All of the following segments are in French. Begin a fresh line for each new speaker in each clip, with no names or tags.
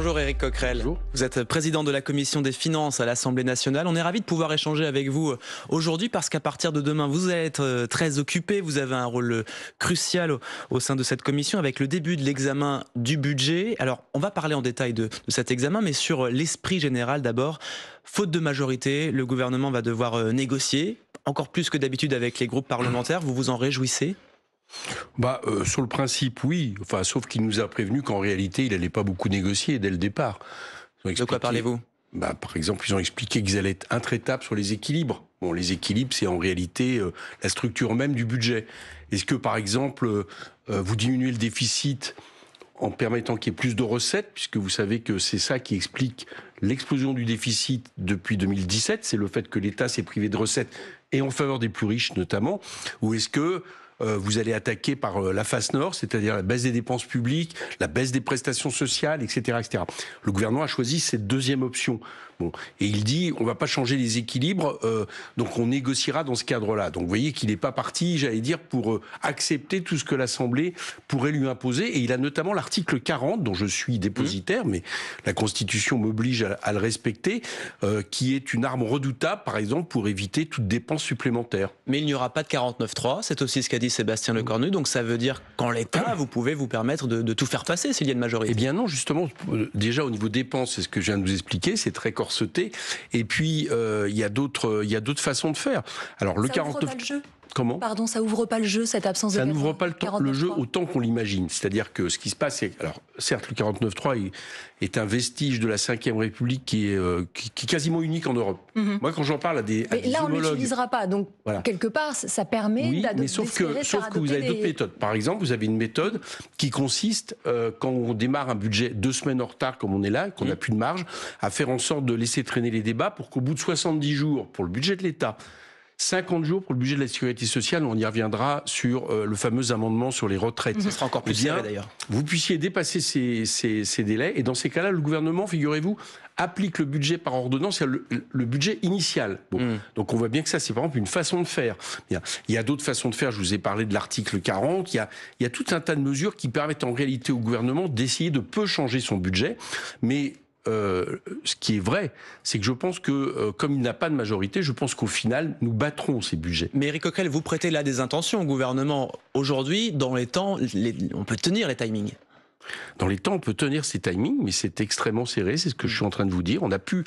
Bonjour Éric Coquerel.
Bonjour.
Vous êtes président de la commission des finances à l'Assemblée nationale. On est ravis de pouvoir échanger avec vous aujourd'hui parce qu'à partir de demain, vous allez être très occupé. Vous avez un rôle crucial au sein de cette commission avec le début de l'examen du budget. Alors, on va parler en détail de cet examen, mais sur l'esprit général d'abord. Faute de majorité, le gouvernement va devoir négocier, encore plus que d'habitude avec les groupes parlementaires. Vous vous en réjouissez ?
Sur le principe, oui. Enfin, sauf qu'il nous a prévenu qu'en réalité, il n'allait pas beaucoup négocier dès le départ.
De quoi parlez-vous ?
Par exemple, ils ont expliqué qu'ils allaient être intraitables sur les équilibres. Bon, les équilibres, c'est en réalité la structure même du budget. Est-ce que, par exemple, vous diminuez le déficit en permettant qu'il y ait plus de recettes, puisque vous savez que c'est ça qui explique l'explosion du déficit depuis 2017, c'est le fait que l'État s'est privé de recettes et en faveur des plus riches notamment, ou est-ce que vous allez attaquer par la face nord, c'est-à-dire la baisse des dépenses publiques, la baisse des prestations sociales, etc., etc. Le gouvernement a choisi cette deuxième option. Bon, et il dit, on ne va pas changer les équilibres, donc on négociera dans ce cadre-là. Donc vous voyez qu'il n'est pas parti, j'allais dire, pour accepter tout ce que l'Assemblée pourrait lui imposer. Et il a notamment l'article 40, dont je suis dépositaire, mais la Constitution m'oblige à le respecter, qui est une arme redoutable, par exemple, pour éviter toute dépense supplémentaire.
Mais il n'y aura pas de 49.3, c'est aussi ce qu'a dit Sébastien Lecornu, donc ça veut dire qu'en l'état, vous pouvez vous permettre de tout faire passer s'il y a une majorité.
Eh bien non, justement, déjà au niveau dépenses, c'est ce que je viens de vous expliquer, c'est très corseté, et puis il y a d'autres façons de faire. Alors le 49...
ouvre pas le jeu.
Comment ?
Pardon, ça ouvre pas le jeu, cette absence de...
Ça n'ouvre pas le jeu
49.3.
autant qu'on l'imagine. C'est-à-dire que ce qui se passe, c'est... Alors, certes, le 49.3 est un vestige de la Ve République qui est quasiment unique en Europe. Moi, quand j'en parle à des
Mais là, on ne
homologues...
l'utilisera pas. Donc,
Voilà.
quelque part, ça permet
Oui,
d'adopter...
mais sauf que vous avez d'autres méthodes. Par exemple, vous avez une méthode qui consiste, quand on démarre un budget 2 semaines en retard, comme on est là, qu'on n'a plus de marge, à faire en sorte de laisser traîner les débats pour qu'au bout de 70 jours, pour le budget de l'État, 50 jours pour le budget de la sécurité sociale, on y reviendra sur le fameux amendement sur les retraites.
Ce sera encore plus serré d'ailleurs.
Vous puissiez dépasser ces délais, et dans ces cas-là, le gouvernement, figurez-vous, applique le budget par ordonnance, le budget initial. Bon. Donc on voit bien que ça, c'est par exemple une façon de faire. Il y a d'autres façons de faire, je vous ai parlé de l'article 40, il y a tout un tas de mesures qui permettent en réalité au gouvernement d'essayer de peu changer son budget, mais... ce qui est vrai, c'est que je pense que, comme il n'a pas de majorité, je pense qu'au final, nous battrons ces budgets.
Mais Éric Coquerel, vous prêtez là des intentions au gouvernement. Aujourd'hui, dans les temps, on peut tenir les timings.
Dans les temps, on peut tenir ces timings, mais c'est extrêmement serré, c'est ce que je suis en train de vous dire. On n'a plus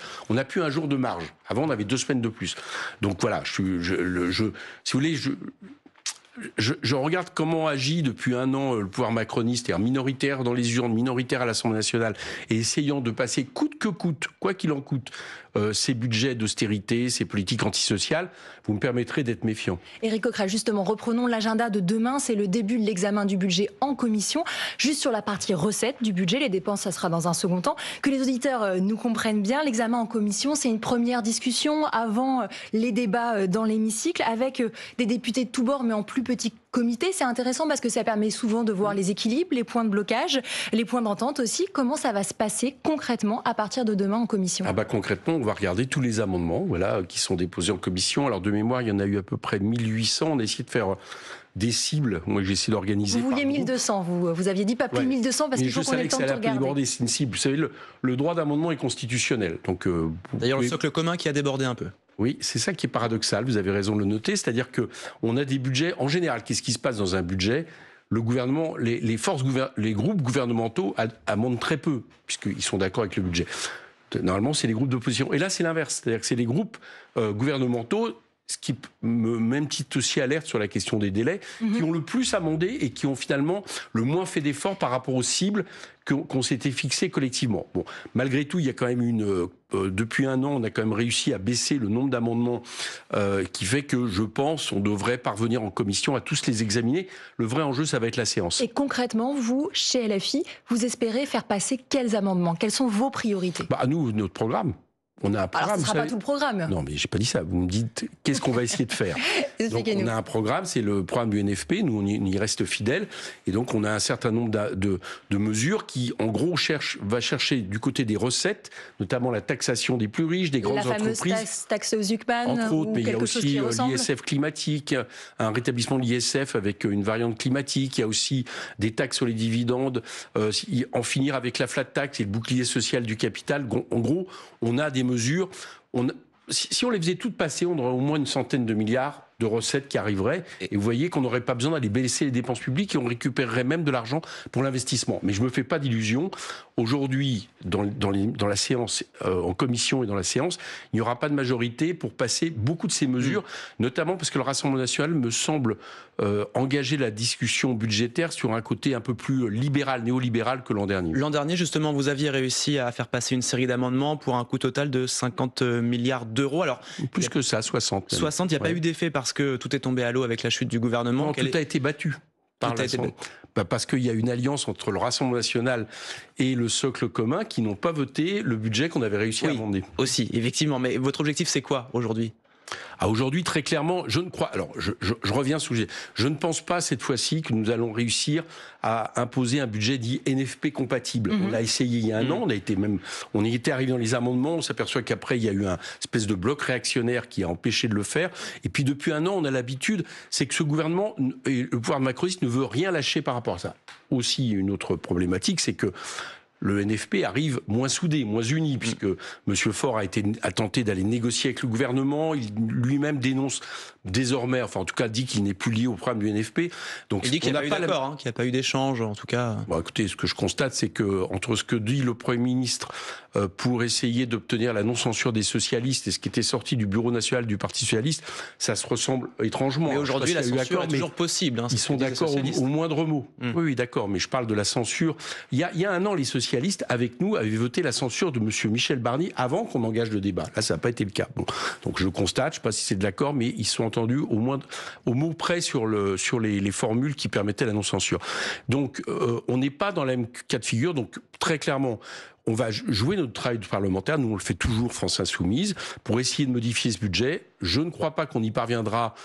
un jour de marge. Avant, on avait 2 semaines de plus. Donc voilà, si vous voulez, je regarde comment agit depuis un an le pouvoir macroniste, c'est-à-dire minoritaire dans les urnes, minoritaire à l'Assemblée nationale, et essayant de passer coûte que coûte, quoi qu'il en coûte, ces budgets d'austérité, ces politiques antisociales, vous me permettrez d'être méfiant.
Éric Coquerel, justement, reprenons l'agenda de demain. C'est le début de l'examen du budget en commission. Juste sur la partie recettes du budget, les dépenses, ça sera dans un second temps. Que les auditeurs nous comprennent bien, l'examen en commission, c'est une première discussion avant les débats dans l'hémicycle, avec des députés de tous bords, mais en plus petit comité. C'est intéressant parce que ça permet souvent de voir les équilibres, les points de blocage, les points d'entente aussi. Comment ça va se passer concrètement à partir de demain en commission ?
Concrètement, on va regarder tous les amendements qui sont déposés en commission. Alors de mémoire, il y en a eu à peu près 1800. On a essayé de faire des cibles. Moi, j'ai essayé d'organiser.
Vous vouliez 1200, vous aviez dit pas plus de 1200 parce qu'il faut qu'on ait le temps de tout regarder.
C'est une cible. Vous savez, le droit d'amendement est constitutionnel. Donc,
d'ailleurs, le socle commun qui a débordé un peu.
Oui, c'est ça qui est paradoxal, vous avez raison de le noter, c'est-à-dire qu'on a des budgets, en général, qu'est-ce qui se passe dans un budget ? Le gouvernement, les groupes gouvernementaux amendent très peu, puisqu'ils sont d'accord avec le budget. Normalement, c'est les groupes d'opposition. Et là, c'est l'inverse, c'est-à-dire que c'est les groupes gouvernementaux, ce qui me met une petite aussi alerte sur la question des délais, qui ont le plus amendé et qui ont finalement le moins fait d'efforts par rapport aux cibles qu'on s'était fixées collectivement. Bon, malgré tout, il y a quand même depuis un an, on a quand même réussi à baisser le nombre d'amendements qui fait que, je pense, on devrait parvenir en commission à tous les examiner. Le vrai enjeu, ça va être la séance.
Et concrètement, vous, chez LFI, vous espérez faire passer quels amendements ? Quelles sont vos priorités ?
À nous, notre programme. On a un programme.
Alors, ce ne sera pas tout le programme.
Non, mais j'ai pas dit ça. Vous me dites qu'est-ce qu'on va essayer de faire. Donc, on a un programme, c'est le programme du NFP. Nous, on y reste fidèles. Et donc, on a un certain nombre de mesures qui, en gros, va chercher du côté des recettes, notamment la taxation des plus riches, des grandes entreprises.
La fameuse taxe aux UCPAN,
entre autres, mais il y a aussi
l'ISF
l'ISF climatique, un rétablissement de l'ISF avec une variante climatique. Il y a aussi des taxes sur les dividendes, en finir avec la flat tax et le bouclier social du capital. En gros, on a des mesures. Si on les faisait toutes passer, on aurait au moins une centaine de milliards de recettes qui arriveraient. Et vous voyez qu'on n'aurait pas besoin d'aller baisser les dépenses publiques et on récupérerait même de l'argent pour l'investissement. Mais je ne me fais pas d'illusions. Aujourd'hui, dans la séance, en commission et dans la séance, il n'y aura pas de majorité pour passer beaucoup de ces mesures, notamment parce que le Rassemblement national me semble engager la discussion budgétaire sur un côté un peu plus libéral, néolibéral que l'an dernier.
L'an dernier, justement, vous aviez réussi à faire passer une série d'amendements pour un coût total de 50 milliards d'euros. Alors,
plus que ça, 60. Même.
60, il n'y a pas eu d'effet parce que tout est tombé à l'eau avec la chute du gouvernement.
Non, tout a été battu. Parce qu'il y a une alliance entre le Rassemblement national et le socle commun qui n'ont pas voté le budget qu'on avait réussi à amender.
Aussi, effectivement. Mais votre objectif, c'est quoi aujourd'hui ?
Aujourd'hui, très clairement, je ne crois. Alors, je reviens sur le sujet. Je ne pense pas cette fois-ci que nous allons réussir à imposer un budget dit NFP compatible. On l'a essayé il y a un an. On y était arrivé dans les amendements. On s'aperçoit qu'après, il y a eu un espèce de bloc réactionnaire qui a empêché de le faire. Et puis, depuis un an, on a l'habitude, c'est que ce gouvernement et le pouvoir macroniste ne veut rien lâcher par rapport à ça. Aussi, une autre problématique, c'est que le NFP arrive moins soudé, moins uni, puisque M. Faure a tenté d'aller négocier avec le gouvernement. Il lui-même dénonce désormais, enfin en tout cas dit qu'il n'est plus lié au programme du NFP.
Donc, il dit qu'il n'y a pas eu d'accord, qu'il n'y a pas eu d'échange, en tout cas.
Bon, écoutez, ce que je constate, c'est que entre ce que dit le Premier ministre pour essayer d'obtenir la non-censure des socialistes et ce qui était sorti du Bureau national du Parti socialiste, ça se ressemble étrangement.
Mais aujourd'hui, la censure est toujours possible.
Ils sont d'accord au moindre mot. Oui, d'accord, mais je parle de la censure. Il y a un an, les socialistes, avec nous, avaient voté la censure de M. Michel Barnier avant qu'on engage le débat. Là, ça n'a pas été le cas. Bon. Donc je constate, je ne sais pas si c'est de l'accord, mais ils sont entendus au moins au mot près sur les formules qui permettaient la non-censure. Donc on n'est pas dans le même cas de figure. Donc très clairement, on va jouer notre travail de parlementaire. Nous, on le fait toujours, France Insoumise, pour essayer de modifier ce budget. Je ne crois pas qu'on y parviendra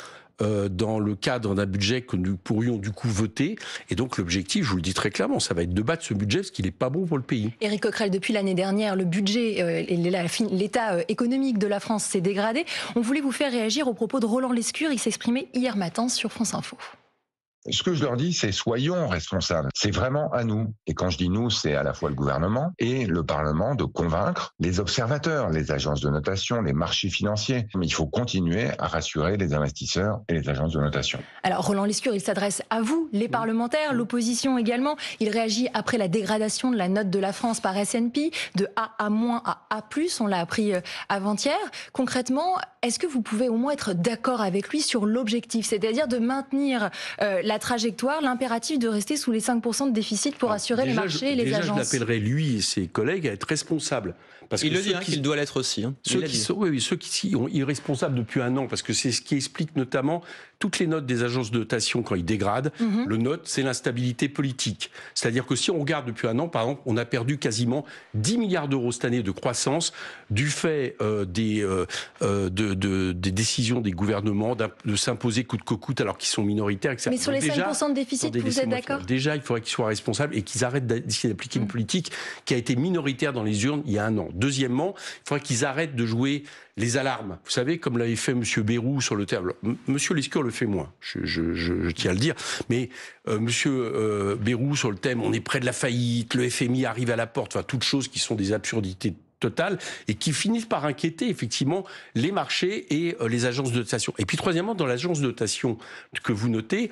dans le cadre d'un budget que nous pourrions du coup voter. Et donc l'objectif, je vous le dis très clairement, ça va être de battre ce budget parce qu'il n'est pas bon pour le pays.
Éric Coquerel, depuis l'année dernière, le budget et l'état économique de la France s'est dégradé. On voulait vous faire réagir aux propos de Roland Lescure. Il s'exprimait hier matin sur France Info.
Ce que je leur dis, c'est soyons responsables. C'est vraiment à nous. Et quand je dis nous, c'est à la fois le gouvernement et le Parlement de convaincre les observateurs, les agences de notation, les marchés financiers. Mais il faut continuer à rassurer les investisseurs et les agences de notation. Alors,
Roland Lescure, il s'adresse à vous, les parlementaires, l'opposition également. Il réagit après la dégradation de la note de la France par S&P, de A à moins à A+. On l'a appris avant-hier. Concrètement, est-ce que vous pouvez au moins être d'accord avec lui sur l'objectif, c'est-à-dire de maintenir la trajectoire, l'impératif de rester sous les 5% de déficit pour assurer les marchés et les agences.
Je l'appellerai, lui et ses collègues, à être responsables.
Parce il le dit, qu'il doit l'être aussi.
Ceux qui sont irresponsables depuis un an, parce que c'est ce qui explique notamment toutes les notes des agences de notation quand ils dégradent. Le note, c'est l'instabilité politique. C'est-à-dire que si on regarde depuis un an, par exemple, on a perdu quasiment 10 milliards d'euros cette année de croissance du fait des décisions des gouvernements de s'imposer coûte que coûte alors qu'ils sont minoritaires, etc.
Mais sur les 5% de déficit, vous êtes d'accord ?
Déjà, il faudrait qu'ils soient responsables et qu'ils arrêtent d'essayer d'appliquer une politique qui a été minoritaire dans les urnes il y a un an. Deuxièmement, il faudrait qu'ils arrêtent de jouer les alarmes. Vous savez, comme l'avait fait M. Bayrou sur le terme. M. Lescure le fait moins, je tiens à le dire. Mais M. Bayrou sur le thème, on est près de la faillite, le FMI arrive à la porte, enfin toutes choses qui sont des absurdités totales et qui finissent par inquiéter effectivement les marchés et les agences de notation. Et puis troisièmement, dans l'agence de notation que vous notez,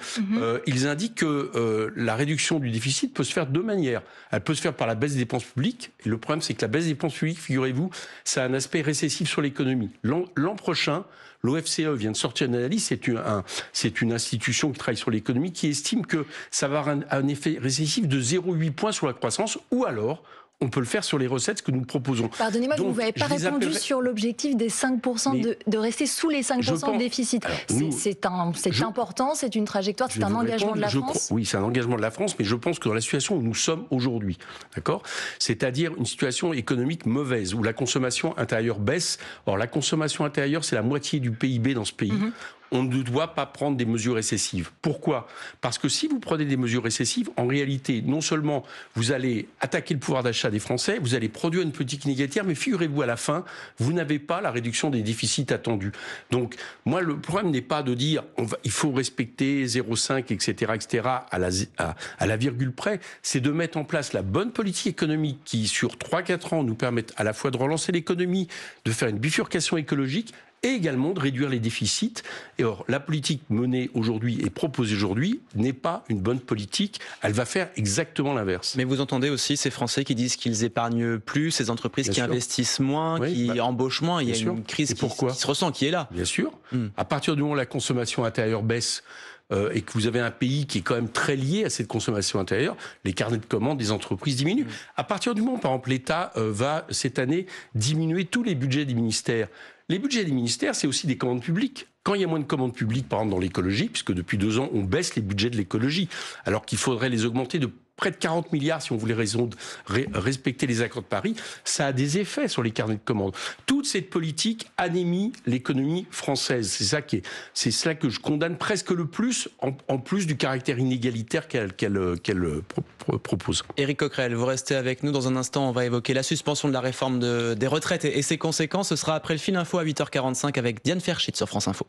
ils indiquent que la réduction du déficit peut se faire de deux manières. Elle peut se faire par la baisse des dépenses publiques. Et le problème, c'est que la baisse des dépenses publiques, figurez-vous, ça a un aspect récessif sur l'économie. L'an prochain, l'OFCE vient de sortir une analyse, c'est une institution qui travaille sur l'économie, qui estime que ça va avoir un effet récessif de 0,8 points sur la croissance, ou alors on peut le faire sur les recettes, ce que nous proposons.
Pardonnez-moi, vous n'avez pas répondu sur l'objectif des 5%, de rester sous les 5% de déficit. C'est important, c'est une trajectoire, c'est un engagement de la France.
Oui, c'est un engagement de la France, mais je pense que dans la situation où nous sommes aujourd'hui, d'accord, c'est-à-dire une situation économique mauvaise, où la consommation intérieure baisse. Or, la consommation intérieure, c'est la moitié du PIB dans ce pays. On ne doit pas prendre des mesures récessives. Pourquoi ? Parce que si vous prenez des mesures récessives, en réalité, non seulement vous allez attaquer le pouvoir d'achat des Français, vous allez produire une politique inégalitaire, mais figurez-vous, à la fin, vous n'avez pas la réduction des déficits attendus. Donc, moi, le problème n'est pas de dire il faut respecter 0,5, etc., à la virgule près. C'est de mettre en place la bonne politique économique qui, sur 3-4 ans, nous permette à la fois de relancer l'économie, de faire une bifurcation écologique, et également de réduire les déficits. Et or, la politique menée aujourd'hui et proposée aujourd'hui n'est pas une bonne politique. Elle va faire exactement l'inverse.
Mais vous entendez aussi ces Français qui disent qu'ils épargnent plus, ces entreprises qui investissent moins, qui embauchent moins. Il y a une crise qui se ressent, qui est là.
Bien sûr. À partir du moment où la consommation intérieure baisse, et que vous avez un pays qui est quand même très lié à cette consommation intérieure, les carnets de commandes des entreprises diminuent. À partir du moment où, par exemple, l'État va, cette année, diminuer tous les budgets des ministères. Les budgets des ministères, c'est aussi des commandes publiques. Quand il y a moins de commandes publiques, par exemple dans l'écologie, puisque depuis 2 ans, on baisse les budgets de l'écologie, alors qu'il faudrait les augmenter de près de 40 milliards si on voulait respecter les accords de Paris, ça a des effets sur les carnets de commandes. Toute cette politique anémie l'économie française. C'est cela que je condamne presque le plus, en plus du caractère inégalitaire qu'elle propose.
Éric Coquerel, vous restez avec nous. Dans un instant, on va évoquer la suspension de la réforme des retraites et ses conséquences. Ce sera après le fil info à 8h45 avec Diane Ferchit sur France Info.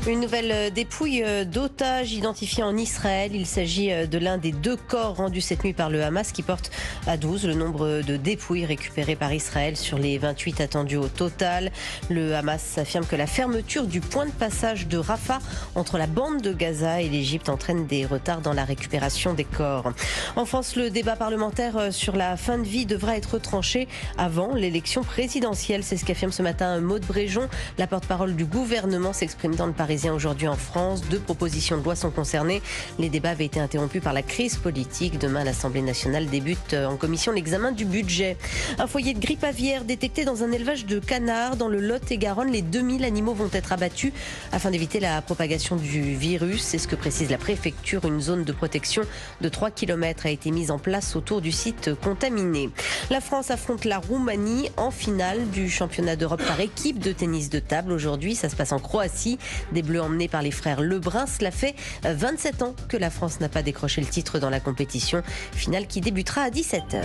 Une nouvelle dépouille d'otages identifiés en Israël. Il s'agit de l'un des 2 corps rendus cette nuit par le Hamas qui porte à 12 le nombre de dépouilles récupérées par Israël sur les 28 attendus au total. Le Hamas affirme que la fermeture du point de passage de Rafah entre la bande de Gaza et l'Égypte entraîne des retards dans la récupération des corps. En France, le débat parlementaire sur la fin de vie devra être tranché avant l'élection présidentielle. C'est ce qu'affirme ce matin Maude Bréjon. La porte-parole du gouvernement s'exprime dans le Parisien aujourd'hui en France. 2 propositions de loi sont concernées. Les débats avaient été interrompus par la crise politique. Demain, l'Assemblée nationale débute en commission l'examen du budget. Un foyer de grippe aviaire détecté dans un élevage de canards dans le Lot-et-Garonne. Les 2000 animaux vont être abattus afin d'éviter la propagation du virus. C'est ce que précise la préfecture. Une zone de protection de 3 km a été mise en place autour du site contaminé. La France affronte la Roumanie en finale du championnat d'Europe par équipe de tennis de table. Aujourd'hui, ça se passe en Croatie. Des Bleus emmenés par les frères Lebrun. Cela fait 27 ans que la France n'a pas décroché le titre dans la compétition. Finale qui débutera à 17h.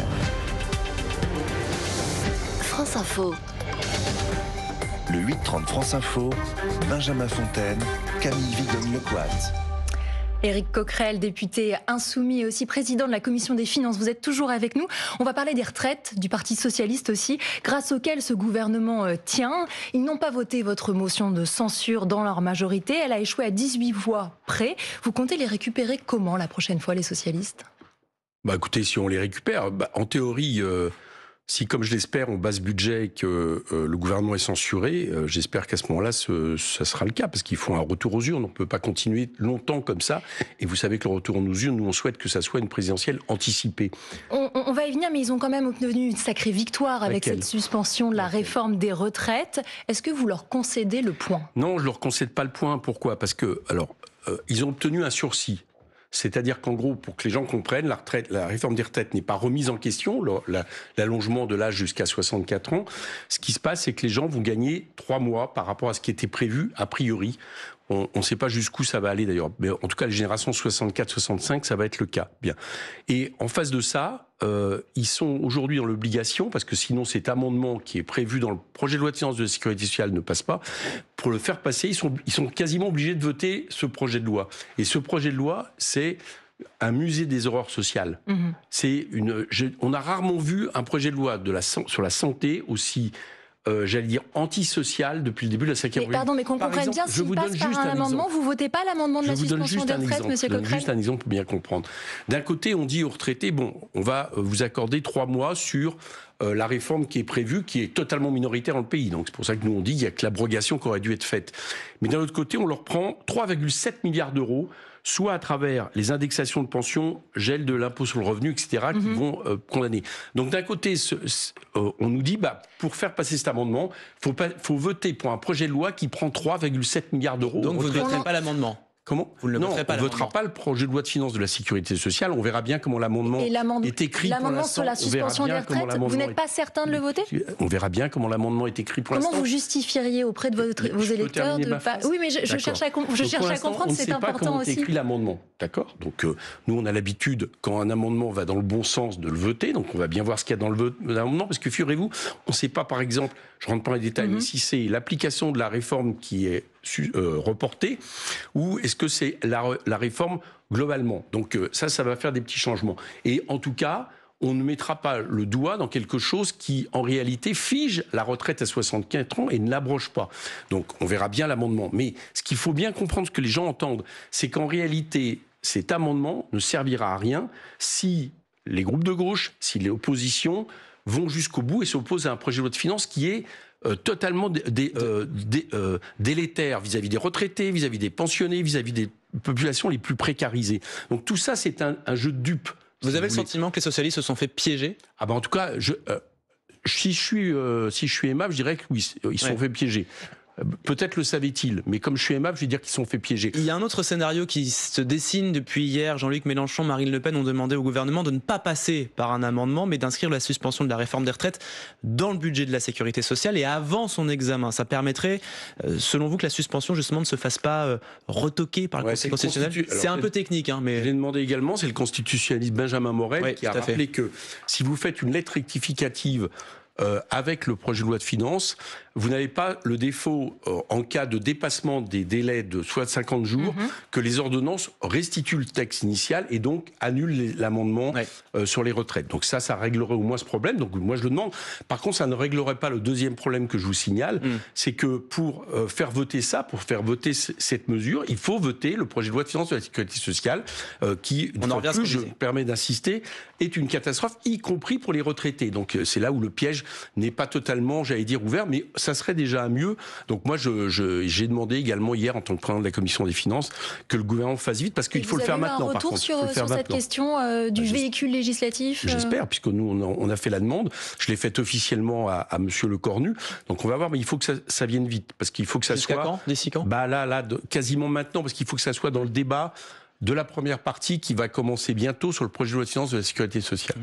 France Info.
Le 8h30 France Info, Benjamin Fontaine, Camille Vigogne-Lecoat.
Éric Coquerel, député insoumis et aussi président de la Commission des Finances. Vous êtes toujours avec nous. On va parler des retraites, du Parti Socialiste aussi, grâce auxquelles ce gouvernement tient. Ils n'ont pas voté votre motion de censure dans leur majorité. Elle a échoué à 18 voix près. Vous comptez les récupérer comment la prochaine fois, les socialistes ?
Écoutez, si on les récupère, en théorie... Si, comme je l'espère, on base budget et que le gouvernement est censuré, j'espère qu'à ce moment-là, ça sera le cas, parce qu'il faut un retour aux urnes. On ne peut pas continuer longtemps comme ça. Et vous savez que le retour aux urnes, nous, on souhaite que ça soit une présidentielle anticipée.
On va y venir, mais ils ont quand même obtenu une sacrée victoire avec cette suspension de la réforme des retraites. Est-ce que vous leur concédez le point ?
Non, je ne leur concède pas le point. Pourquoi ? Parce que, ils ont obtenu un sursis. C'est-à-dire qu'en gros, pour que les gens comprennent, la réforme des retraites n'est pas remise en question, l'allongement de l'âge jusqu'à 64 ans. Ce qui se passe, c'est que les gens vont gagner 3 mois par rapport à ce qui était prévu, a priori. On ne sait pas jusqu'où ça va aller d'ailleurs. Mais en tout cas, les générations 64-65, ça va être le cas. Bien. Et en face de ça, ils sont aujourd'hui dans l'obligation, parce que sinon cet amendement qui est prévu dans le projet de loi de finances de la sécurité sociale ne passe pas. Pour le faire passer, ils sont quasiment obligés de voter ce projet de loi. Et ce projet de loi, c'est un musée des horreurs sociales. On a rarement vu un projet de loi sur la santé aussi... j'allais dire antisocial depuis le début de la 5e République.
Pardon, mais qu'on comprenne bien, s'il passe par un amendement, vous ne votez pas l'amendement de la suspension des retraites, monsieur Coquerel ?
Je vous donne juste un exemple pour bien comprendre. D'un côté, on dit aux retraités, on va vous accorder 3 mois sur la réforme qui est prévue, qui est totalement minoritaire dans le pays. Donc c'est pour ça que nous on dit qu'il n'y a que l'abrogation qui aurait dû être faite. Mais d'un autre côté, on leur prend 3,7 milliards d'euros, soit à travers les indexations de pensions, gel de l'impôt sur le revenu, etc., qui vont condamner. Donc d'un côté, on nous dit, pour faire passer cet amendement, il faut voter pour un projet de loi qui prend 3,7 milliards d'euros.
Donc vous ne voterez pas l'amendement?
Comment?
Vous ne le voterez pas,
on ne votera pas le projet de loi de finances de la sécurité sociale. On verra bien comment l'amendement est écrit.
L'amendement sur la suspension des retraites, vous n'êtes pas certain de le voter?
On verra bien comment l'amendement est écrit pour l'instant.
Comment vous justifieriez auprès de vos électeurs de pas... Oui, mais je cherche à comprendre, c'est important aussi. On ne sait pas comment est écrit
l'amendement, d'accord? Donc nous, on a l'habitude, quand un amendement va dans le bon sens, de le voter. Donc on va bien voir ce qu'il y a dans l'amendement, parce que figurez-vous, on ne sait pas, par exemple, je ne rentre pas dans les détails, mais si c'est l'application de la réforme qui est reportée, ou est-ce que c'est la réforme globalement. Donc ça va faire des petits changements. Et en tout cas, on ne mettra pas le doigt dans quelque chose qui, en réalité, fige la retraite à 64 ans et ne l'abroge pas. Donc on verra bien l'amendement. Mais ce qu'il faut bien comprendre, ce que les gens entendent, c'est qu'en réalité, cet amendement ne servira à rien si les groupes de gauche, si les oppositions vont jusqu'au bout et s'opposent à un projet de loi de finances qui est totalement délétère vis-à-vis des retraités, vis-à-vis des pensionnés, vis-à-vis des populations les plus précarisées. Donc tout ça, c'est un jeu de dupes.
Vous avez le sentiment que les socialistes se sont fait piéger?
En tout cas, si je suis aimable, je dirais que oui, ils se sont fait piéger. Peut-être le savaient-ils, mais comme je suis aimable, je vais dire qu'ils sont fait piéger.
Il y a un autre scénario qui se dessine depuis hier. Jean-Luc Mélenchon, Marine Le Pen ont demandé au gouvernement de ne pas passer par un amendement, mais d'inscrire la suspension de la réforme des retraites dans le budget de la sécurité sociale et avant son examen. Ça permettrait, selon vous, que la suspension justement ne se fasse pas retoquer par le Conseil constitutionnel. C'est un peu technique, mais...
Je l'ai demandé également, c'est le constitutionnaliste Benjamin Morel qui a rappelé que si vous faites une lettre rectificative avec le projet de loi de finances, vous n'avez pas le défaut, en cas de dépassement des délais de soit 50 jours, que les ordonnances restituent le texte initial et donc annulent l'amendement sur les retraites. Donc ça réglerait au moins ce problème. Donc moi je le demande. Par contre, ça ne réglerait pas le deuxième problème que je vous signale, c'est que pour faire voter ça, pour faire voter cette mesure, il faut voter le projet de loi de finances de la sécurité sociale qui, une fois de plus, je me permets d'insister, est une catastrophe, y compris pour les retraités. Donc c'est là où le piège n'est pas totalement, j'allais dire, ouvert, mais ça serait déjà mieux. Donc moi, j'ai demandé également hier, en tant que président de la Commission des Finances, que le gouvernement fasse vite, parce qu'il faut le faire maintenant.
Vous avez un retour sur cette question du véhicule législatif?
J'espère, puisque nous, on a fait la demande. Je l'ai faite officiellement à Monsieur Lecornu. Donc on va voir, mais il faut que ça vienne vite, parce qu'il faut que ça soit...
Jusqu'à quand? D'ici quand?
Là, quasiment maintenant, parce qu'il faut que ça soit dans le débat de la première partie qui va commencer bientôt sur le projet de loi de finances de la sécurité sociale.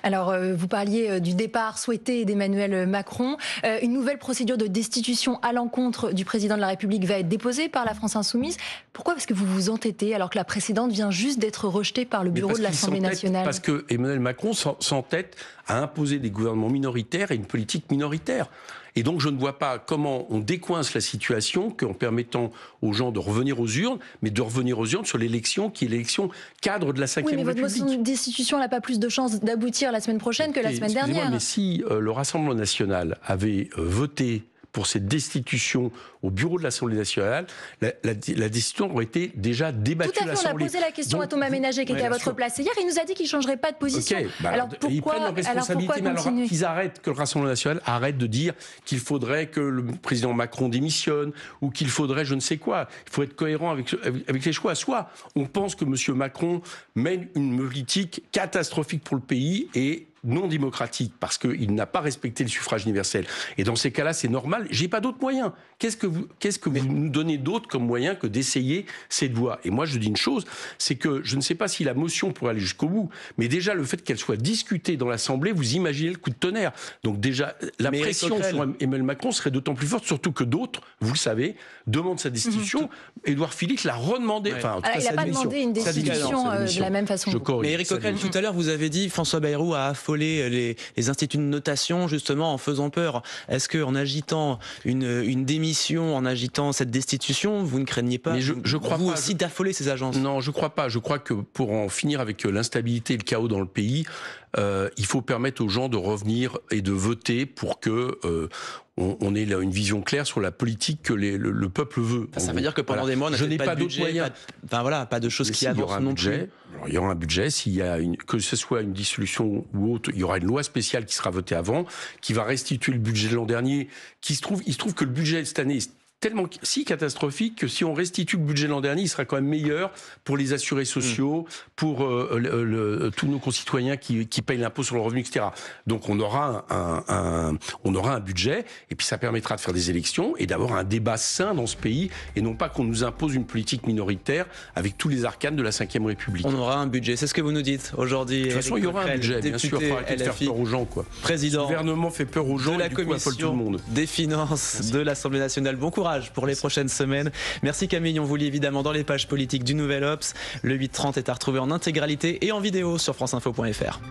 Alors, vous parliez du départ souhaité d'Emmanuel Macron. Une nouvelle procédure de destitution à l'encontre du président de la République va être déposée par la France Insoumise. Pourquoi? Parce que vous vous entêtez alors que la précédente vient juste d'être rejetée par le bureau de l'Assemblée nationale.
Parce que Emmanuel Macron s'entête à imposer des gouvernements minoritaires et une politique minoritaire. Et donc, je ne vois pas comment on décoince la situation qu'en permettant aux gens de revenir aux urnes, mais de revenir aux urnes sur l'élection qui est l'élection cadre de la 5e République.
Oui, mais votre motion de destitution n'a pas plus de chances d'aboutir la semaine prochaine que la semaine dernière.
Mais si le Rassemblement national avait voté pour cette destitution au bureau de l'Assemblée nationale, la destitution aurait été déjà débattue à l'Assemblée.
Tout à fait, on a posé la question à Thomas Ménager qui était à votre place hier, il nous a dit qu'il ne changerait pas de position.
Alors pourquoi, ils prennent leur responsabilité, alors qu'ils arrêtent, que le Rassemblement national arrête de dire qu'il faudrait que le président Macron démissionne ou qu'il faudrait je ne sais quoi. Il faut être cohérent avec les choix. Soit on pense que M. Macron mène une politique catastrophique pour le pays et non démocratique, parce qu'il n'a pas respecté le suffrage universel. Et dans ces cas-là, c'est normal. J'ai pas d'autres moyens. Qu'est-ce que vous nous donnez d'autre comme moyen que d'essayer cette voie? Et moi, je dis une chose, c'est que je ne sais pas si la motion pourrait aller jusqu'au bout, mais déjà, le fait qu'elle soit discutée dans l'Assemblée, vous imaginez le coup de tonnerre. Donc déjà, la pression sur Emmanuel Macron serait d'autant plus forte, surtout que d'autres, vous le savez, demandent sa destitution. Édouard Philippe l'a redemandé. Enfin, en tout cas,
il n'a pas demandé une destitution de la même façon.
Mais Éric Coquerel, tout à l'heure, vous avez dit, François Bayrou a affolé les instituts de notation, justement, en faisant peur. Est-ce qu'en agitant une démission, en agitant cette destitution, vous ne craignez pas,
je crois
vous
pas,
aussi, d'affoler ces agences?
Non, je ne crois pas. Je crois que pour en finir avec l'instabilité et le chaos dans le pays, il faut permettre aux gens de revenir et de voter pour que on ait une vision claire sur la politique que le peuple veut.
Ça veut dire que pendant des mois, on
je n'ai
pas
d'autres moyens.
Pas de choses qui avancent non plus.
Alors, il y aura un budget, que ce soit une dissolution ou autre, il y aura une loi spéciale qui sera votée avant, qui va restituer le budget de l'an dernier. Il se trouve que le budget de cette année est tellement si catastrophique que si on restitue le budget de l'an dernier, il sera quand même meilleur pour les assurés sociaux, pour tous nos concitoyens qui payent l'impôt sur le revenu, etc. Donc on aura un budget, et puis ça permettra de faire des élections et d'avoir un débat sain dans ce pays, et non pas qu'on nous impose une politique minoritaire avec tous les arcanes de la Ve République.
On aura un budget, c'est ce que vous nous dites aujourd'hui.
De toute façon, il y aura un budget, bien sûr, il faudra faire peur aux gens, quoi.
Président,
le gouvernement fait peur aux gens,
de la
et du coup, affole tout le monde.
Des finances de l'Assemblée nationale. Bon courage pour les prochaines semaines. Merci Camille, on vous lit évidemment dans les pages politiques du Nouvel Obs. Le 8h30 est à retrouver en intégralité et en vidéo sur franceinfo.fr.